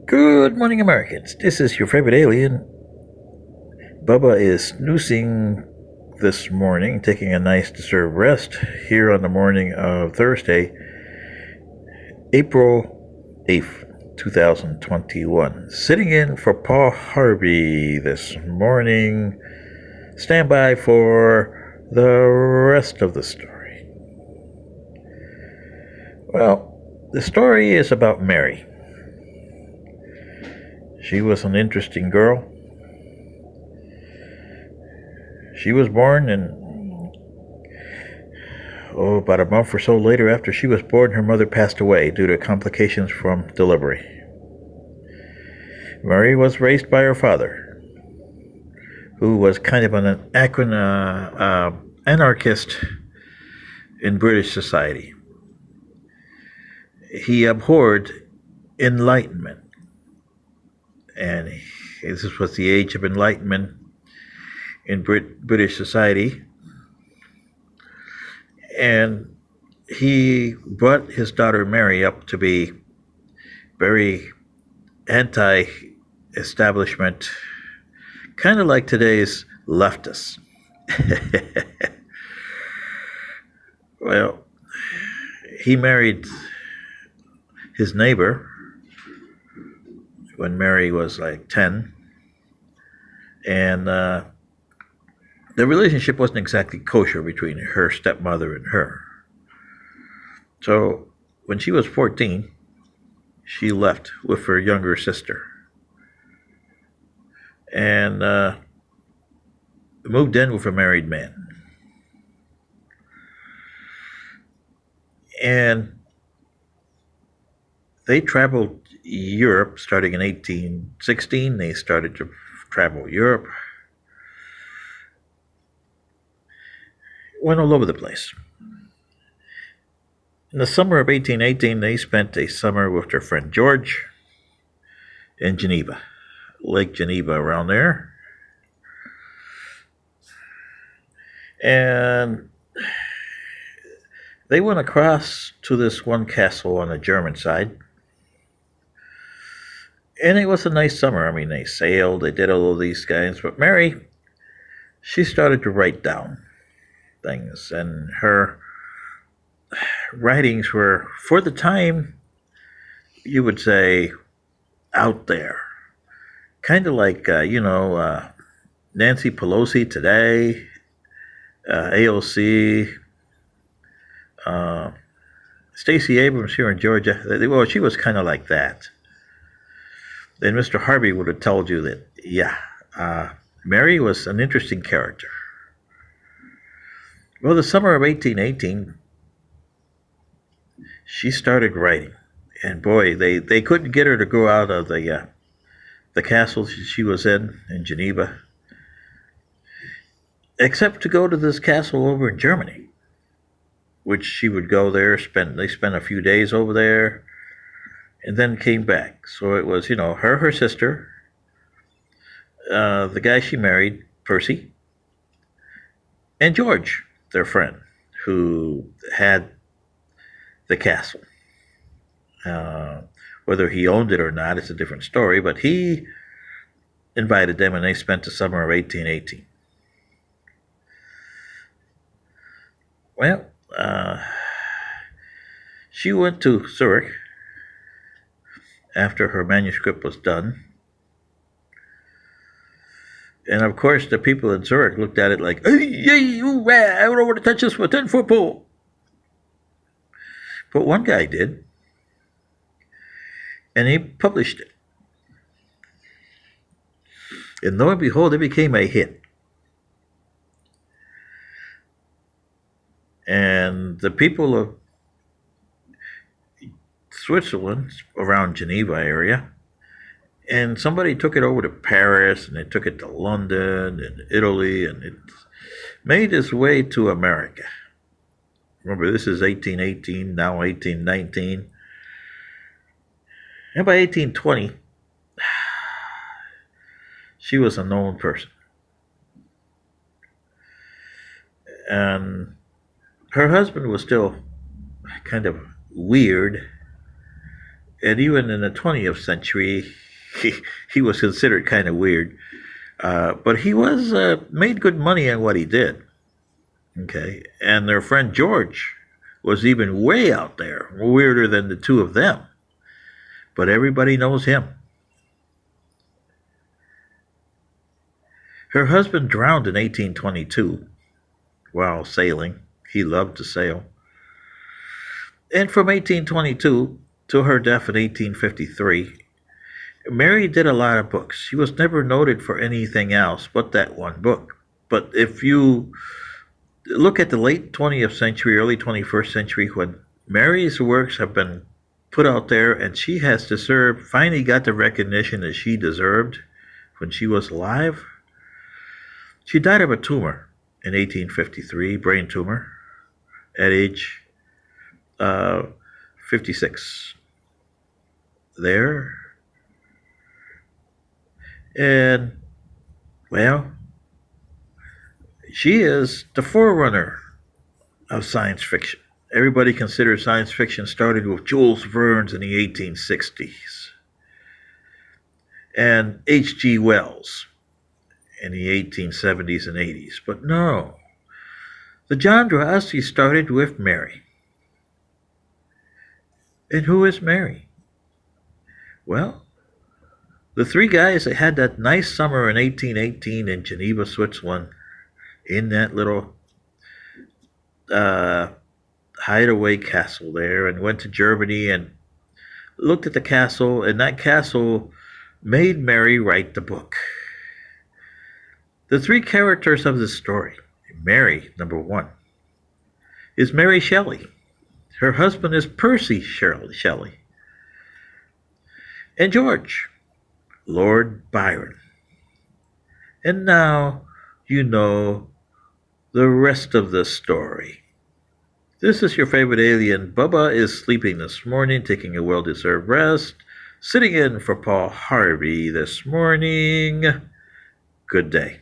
Good morning, Americans. This is your favorite alien. Bubba is snoozing this morning, taking a nice deserved rest here on the morning of Thursday, April 8th, 2021. Sitting in for Paul Harvey this morning. Stand by for the rest of the story. Well, the story is about Mary. She was an interesting girl. She was born about a month or so later after she was born, her mother passed away due to complications from delivery. Mary was raised by her father, who was kind of an anarchist in British society. He abhorred enlightenment, and this was the age of enlightenment in British society. And he brought his daughter Mary up to be very anti-establishment, kind of like today's leftists. Well, he married his neighbor when Mary was like 10, and the relationship wasn't exactly kosher between her stepmother and her. So when she was 14, she left with her younger sister and moved in with a married man. And they traveled Europe starting in 1816. They started to travel Europe. Went all over the place. In the summer of 1818, they spent a summer with their friend George in Geneva, Lake Geneva around there. And they went across to this one castle on the German side. And it was a nice summer. I mean, they sailed, they did all of these guys. But Mary, she started to write down things, and her writings were, for the time, you would say, out there. Kind of like, Nancy Pelosi today, AOC, Stacey Abrams here in Georgia. Well, she was kind of like that. Then Mr. Harvey would have told you that, Mary was an interesting character. Well, the summer of 1818, she started writing. And boy, they couldn't get her to go out of the castle she was in Geneva, except to go to this castle over in Germany, which she would go there, they spent a few days over there, and then came back. So it was, her sister, the guy she married, Percy, and George, their friend, who had the castle. Whether he owned it or not, it's a different story, but he invited them, and they spent the summer of 1818. Well, she went to Zurich after her manuscript was done. And of course, the people in Zurich looked at it like, hey, I don't want to touch this with a 10-foot pole. But one guy did. And he published it. And lo and behold, it became a hit. And the people of Switzerland, around Geneva area, and somebody took it over to Paris, and they took it to London and Italy, and it made its way to America. Remember, this is 1818, now 1819. And by 1820, she was a known person. And her husband was still kind of weird, And even in the 20th century, he, he was considered kind of weird. But he was made good money on what he did. Okay, and their friend George was even way out there, weirder than the two of them. But everybody knows him. Her husband drowned in 1822 while sailing. He loved to sail. And from 1822 to her death in 1853, Mary did a lot of books. She was never noted for anything else but that one book. But if you look at the late 20th century, early 21st century, when Mary's works have been put out there and she has deserved, finally got the recognition that she deserved when she was alive. She died of a tumor in 1853, brain tumor, at age 56. There. And, well, she is the forerunner of science fiction. Everybody considers science fiction started with Jules Verne in the 1860s and H.G. Wells in the 1870s and 80s. But no, the genre actually started with Mary. And who is Mary? Well, the three guys that had that nice summer in 1818 in Geneva, Switzerland, in that little hideaway castle there, and went to Germany and looked at the castle, and that castle made Mary write the book. The three characters of this story: Mary, number one, is Mary Shelley. Her husband is Percy Shelley. And George, Lord Byron. And now you know the rest of the story. This is your favorite alien. Bubba is sleeping this morning, taking a well-deserved rest, sitting in for Paul Harvey this morning. Good day.